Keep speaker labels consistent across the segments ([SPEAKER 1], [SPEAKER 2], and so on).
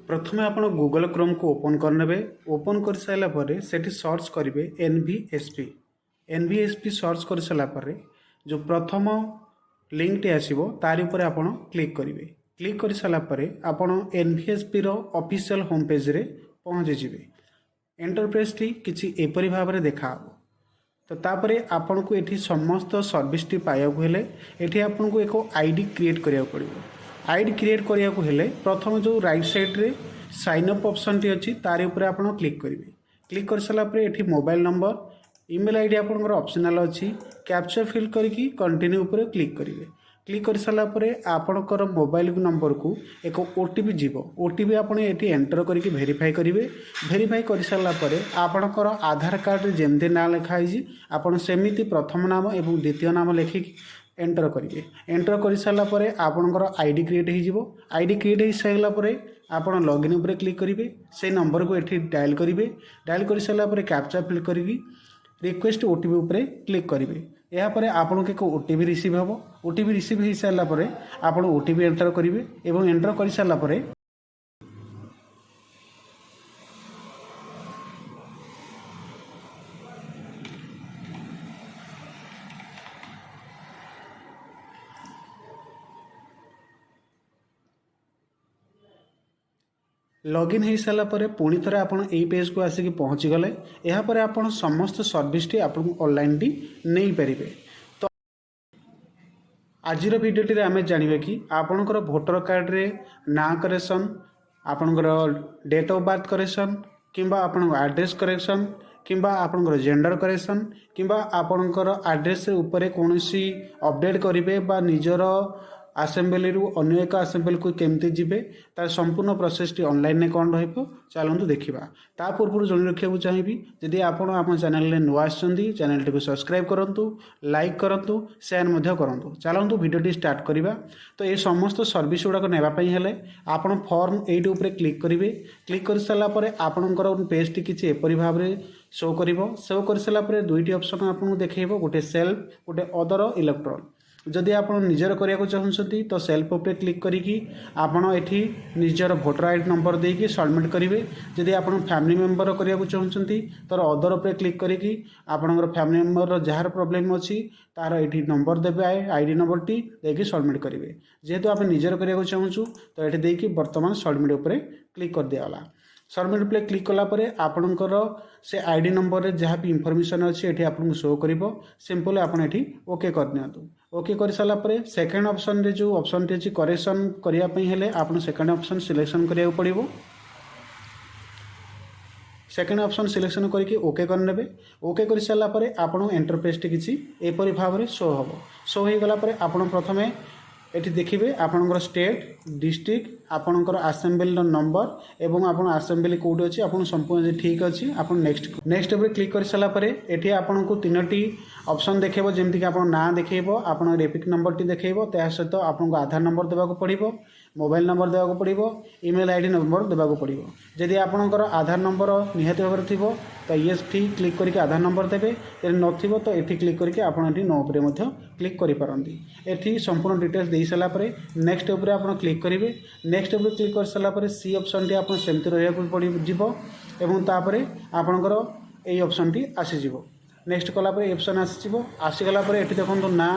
[SPEAKER 1] प्रथमे आपण Google Chrome को ओपन करने ओपन कर सारा पर सेठी सर्च करेंगे एनवीएसपी सर्च कर सारा पर जो प्रथम लिंक टी आसीबो तारि ऊपर आपण क्लिक करेंगे क्लिक कर सारा पर आपण एनवीएसपी रो ऑफिशियल होम पेज रे पहुंची जिवे इंटरफेस टी किछि एपरि भाव में देखा तो तापरे आपन को एठी समस्त सर्विस टी पाया को हेले एठी आपन को एक आईडी क्रिएट करिया पड़िबो आईडी क्रिएट करिया को हेले प्रथम जो राइट साइड रे साइन अप ऑप्शन टी अछि तारि ऊपर आपन क्लिक करिवे क्लिक कर साला परे एठी मोबाइल नंबर ईमेल आईडी आपन ऑप्शनल अछि कैप्चा फिल करिकी कंटिन्यू ऊपर क्लिक करिवे क्लिक कर साला परे आपनकर मोबाइल नंबर को एक ओटीपी जीवो ओटीपी आपन एटी एंटर करके वेरीफाई करिवे वेरीफाई कर साला परे आपनकर आधार कार्ड रे जेमते ना लिखा हिजी आपन सेमिति प्रथम नाम एवं द्वितीय नाम लिखिकी एंटर करिवे एंटर कर साला परे आपनकर आईडी क्रिएट हो जिवो आईडी क्रिएट हो साइला परे आपन लॉगिन ऊपर क्लिक करिवे से नंबर को एठी डायल करिवे डायल कर साला परे कैप्चा फिल करिकी रिक्वेस्ट ओटीपी ऊपर क्लिक करिवे या परे आपन के को ओटीपी रिसीव हबो ओटीपी रिसीव हो सारा पर आपन ओटीपी एंटर करिवे एवं एंटर कर सारा पर लॉगिन हो सारा पर पुणी थे आपड़ यही पेज को आसिक पहुँची गले यापर आपड़ समस्त सर्विस टी आप ऑनलाइन टी नहीं पारे। तो आज भिडियोटी आम जाना कि आपणकर भोटर कार्ड रे ना करेक्शन आपणकर डेट ऑफ बर्थ करेक्शन किंबा आपण एड्रेस करेक्शन किंबा आपणकर जेंडर करेक्शन किंबा आपणकर एड्रेस उपरे कौन सी अपडेट करेंगे बा निजर आसेम्बली रु अन्य एक आसेम्बली को केमती जीवे तार संपूर्ण प्रोसेस टी ऑनलाइन में कौन रहिबो चलतु देखा ता पूर्व जन रखा चाहिए जदि आपण आम चैनल में नुआ आछंती चैनल टी सब्सक्राइब करंतु लाइक करंतु शेयर मध्य करंतु चलतु वीडियो स्टार्ट करवा। तो ये समस्त सर्विस गुड़ाक नापी हेले आपण फॉर्म एट उपर क्लिक करेंगे क्लिक कर सारा पर आपणकर पेज टी किसी एपरी भाव में शो कर सारा पर दुईटी ऑप्शन आपको देखो गोटे सेल्फ गोटे अदर इलेक्ट्रोल जदि आप निजर करने चाहते तो सेल्फ उपर क्लिक करिकी आपड़ एठी निजर भोटर आईडी नंबर देकी सबमिट करेंगे जदि आप फैमिली मेंबर करने चाहते तो अदर उपर क्लिक करिकी आपणकर फैमिली मेंबर जार प्रॉब्लम अच्छी तार ये नंबर देवे आईडी नंबर टी देकी सबमिट करेंगे जेहेतु आप निजर करने चाहूँ तो ये देकी बर्तमान सबमिट उपर क्लिक कर दिगला सबमिट उपर क्लिक कलापर आपणकर से आईडी नंबर रे जहाँ भी इनफॉरमेशन अच्छी ये आपको शो कर सिंपल आप ओके कर दिंतु ओके कर सारा पर सेकेंड ऑप्शन रे जो ऑप्शन टी अच्छी करेक्शन करने आप सेकेंड ऑप्शन सिलेक्शन करा पड़ो सेकेंड ऑप्शन सिलेक्शन करके ओके करने ओके कर सारा पर आपन इंटरफेस टी किसी एपरी भाव में शो हम शो हो गला आपन प्रथमे एटी देखिए आपणकर स्टेट डिस्ट्रिक्ट आपणकर आसेम्बली नंबर एवं आप आसेम्बली कौटी अच्छी आप संपूर्ण ठीक अच्छी आप नेक्स्ट उपर क्लिक कर सारा पर एटी आपन को तीनोटी ऑप्शन देखेबो जेमती कि आपन ना देखेबो आपन एपिक नंबर टी देखेबो त्या सहित आपन आधार नंबर देबाको पड़िबो मोबाइल नंबर देबाको पड़िबो ईमेल आईडी नंबर देबाको पड़िबो जदि आपनकर आधार नंबर निहाती भाव में थिबो तो ये क्लिक करके आधार नंबर देवे यदि नथिबो तो एठी क्लिक करके आपन एठी नो उपरे मध्य क्लिक करि पारंती एठी संपूर्ण डिटेल्स दे साला परे नेक्स्ट उपरे आपन क्लिक करिवे नेक्स्ट उपरे क्लिक कर साला परे सी ऑप्शन टी आपन सेमति रहया को पड़ी जिवो एवं तापरे आपनकर एई ऑप्शन टी आसी जिवो नेक्स्ट कला पर ऑप्शन आसीजिवो आसीगला पर एठी देखंतु ना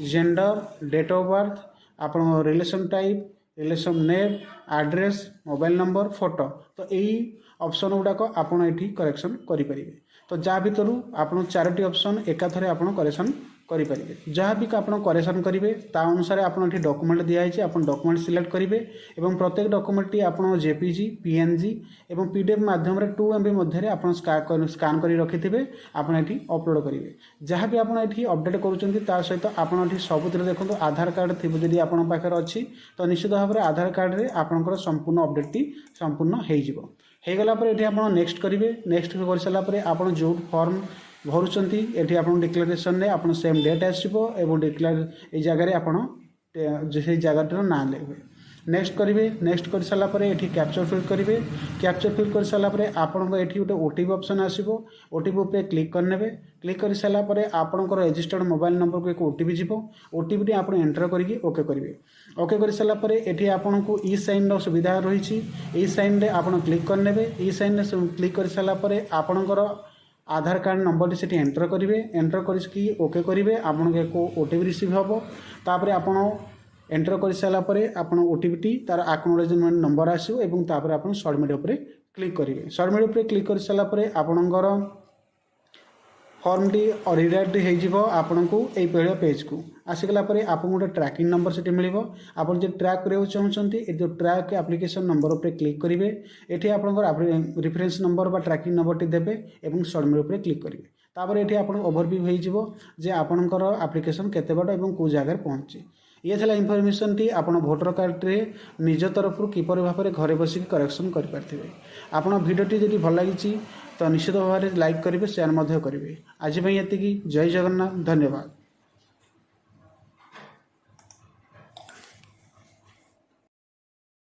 [SPEAKER 1] जेंडर डेट ऑफ बर्थ आपन relation type relation name address mobile number photo तो यही ऑप्शन गुड़ाक आपड़ ये करेक्शन करेंगे। तो जहाँ भर आप चारोटी ऑप्शन एकाथरे आप करेक्शन करेंगे जहाँ भी आप करेक्शन करेंगे ता अनुसार आप डॉक्यूमेंट दिखाई आप डॉक्यूमेंट सिलेक्ट करेंगे और प्रत्येक डॉक्यूमेंट टी आप जेपीजी पीएनजी और पीडीएफ माध्यम 2 MB मध्य आप स्कान कर रखिथे आप अपलोड करेंगे जहाँ भी आप अपडेट करुँच सहित आप सबुत देखो आधार कार्ड थी जब आप पाखे अच्छी तो निश्चित भाव में आधार कार्ड रे आपंकर संपूर्ण अपडेट टी संपूर्ण हो गला ये आप नेक्स्ट करेंगे नेक्स्ट कर सारापर आप जो फॉर्म भरुचंती एठी आपन डिक्लेरेशन ने आपन सेम डेट आसीबो एवं डिक्लेयर ए जगह रे आपन जे जगहटर ना लेबे नेक्स्ट करेंगे नेक्स्ट कर सारापर ये कैप्चर फिल करेंगे कैप्चर फिल कर सारापर आपंकर ये गोटे ओटीपी ऑप्शन आसो ओटीपी उपर क्लिक करने क्लिक कर सारापर आपंकर रजिस्टर्ड मोबाइल नंबर को एक ओटीपी जीव ओटीपी आप एंटर करके ओके करेंगे ओके कर सारापर ये आपन को ई साइन सुविधा रही ई साइन आप क्लिक करने ई साइन क्लिक कर सारापर आपणकर आधार कार्ड नंबर से एंटर करेंगे एंटर करके ओके करेंगे आपन एक ओटीपी रिसीव हम तापर आप एंटर कर सारापर आप ओटीपी तार एक्नोलेजमेंट नंबर आसो एवं तापर आप सबमिट उपर क्लिक करेंगे सबमिट उपर क्लिक कर सारापर आपणकर फर्मटी रिडायरेक्ट हो आपन को यही पेज को आसीगला आप गोटे ट्रैकिंग नंबर से मिल आप जो ट्रैक करने चाहते जो ट्रैक एप्लिकेशन नंबर उपर क्लिक करेंगे ये आपंकर reference number tracking number T देवे और सबमिट उपर क्लिक करेंगे तापर ये आप ओवरव्यू हो आपंकर एप्लिकेशन केते बाट और कौ जगह पहुँची ये था इनफर्मेशन टी आप भोटर कार्ड रे निज तरफ किपर भाव में घरे बसिक करेक्शन करेंगे आपड़ भिडियोटी जब भल लगी तो निश्चित भाव में लाइक करेंगे शेयर करेंगे आज ये जय जगन्नाथ धन्यवाद।